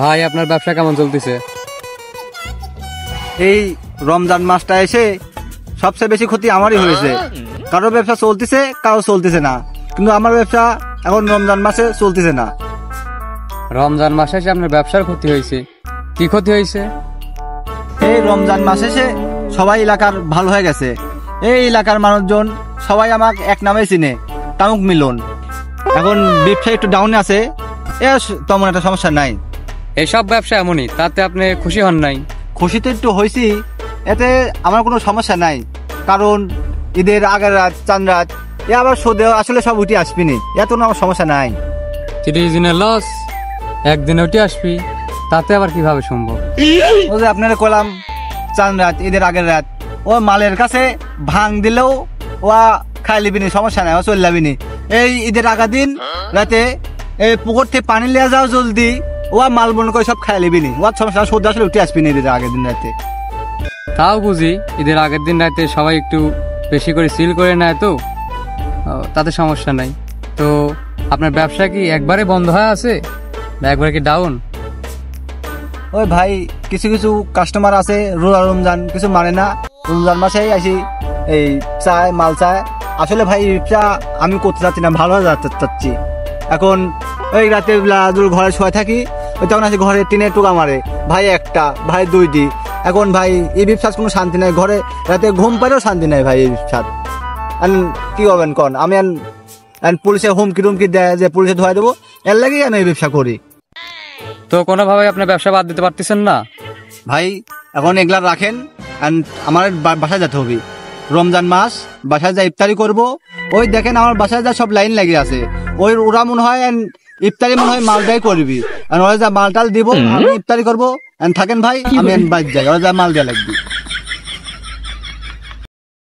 ভাই আপনার ব্যবসা কেমন চলতেছে? এই রমজান মাসটা এসে সবচেয়ে বেশি ক্ষতি আমারই হয়েছে। কারো ব্যবসা চলতেছে, কারো চলতেছে না, কিন্তু আমার ব্যবসা এখন রমজান মাসে চলতেছে না। রমজান মাসে এসে আপনার ব্যবসার ক্ষতি হয়েছে? কি ক্ষতি হয়েছে? এই রমজান মাসে এসে সবাই এলাকার ভালো হয়ে গেছে। এই এলাকার মানুষজন সবাই আমাকে এক নামে চিনে, তামুক মিলন। এখন ব্যবসা একটু ডাউনে আছে, তেমন একটা সমস্যা নাই। এইসব ব্যবসা এমনই, তাতে আপনি খুশি হন নাই? খুশিতে একটু হয়েছি, এতে আমার কোনো সমস্যা নাই। কারণ ঈদের আগের রাত, চাঁদ রাত, এ আবার সোদে আসলে সব উঠে আসবিনি, এত আমার সমস্যা নাই। 30 দিনের লস, একদিনে উঠে আসবি, তাতে আবার কিভাবে সম্ভব? ও যে আপনারা কলাম চাঁদ রাত, ঈদের আগের রাত, ও মালের কাছে ভাঙ দিলেও ও খাই লিবিনি, সমস্যা নাই, ও চল লাবিনি। এই ঈদের আগা দিন রাতে এই পুকুর থেকে পানি লিয়ে যাও জলদি, ও মাল মনে করে সব খাই লিবিনি, ও সমস্যা সোদে আসলে উঠে আসবিনি ঈদের আগের দিন রাতে। তাও বুঝি, ঈদের আগের দিন রাতে সবাই একটু বেশি করে সিল করে নেয়, তো তাতে সমস্যা নাই। তো আপনার ব্যবসা কি একবারে বন্ধ হয়ে আছে বা একবারে কি ডাউন? ওই ভাই কিছু কিছু কাস্টমার আছে রোজা রমজান কিছু মানে না, রমজান মাসেই আসি এই চায় মাল চায়। আসলে ভাই ব্যবসা আমি করতে চাচ্ছি না, ভালো চাচ্ছি। এখন ওই রাতে ঘরে শোয়া থাকি, ওই তখন আসি ঘরে টিনের টুকা মারে, ভাই একটা ভাই দুইটি। এখন ভাই এই ব্যবসার কোনো শান্তি নাই, ঘরে রাতে ঘুম পাড়েও শান্তি নাই ভাই এই ব্যবসার। কি করবেন কন? আমি পুলিশে হুমকি টুমকি দেয় যে পুলিশে ধোয়া দেবো, এর লাগেই আমি এই ব্যবসা করি। তো কোনোভাবে আপনার ব্যবসা বাদ দিতে পারতেছেন না? ভাই এখন এগুলা রাখেন, আমার বাসায় যেতে হবে। রমজান মাস বাসায় যা ইফতারি করব, ওই দেখেন আমার বাসায় যা সব লাইন লেগে আছে, ওই ওরা মনে হয় ইফতারি মনে হয় মালটাই করবি, আর ওরা যা মালটাল দিব আমি ইফতারি করবো। থাকেন ভাই, আমি বাইর যাই, ওরা যা মাল দেওয়া লাগবে।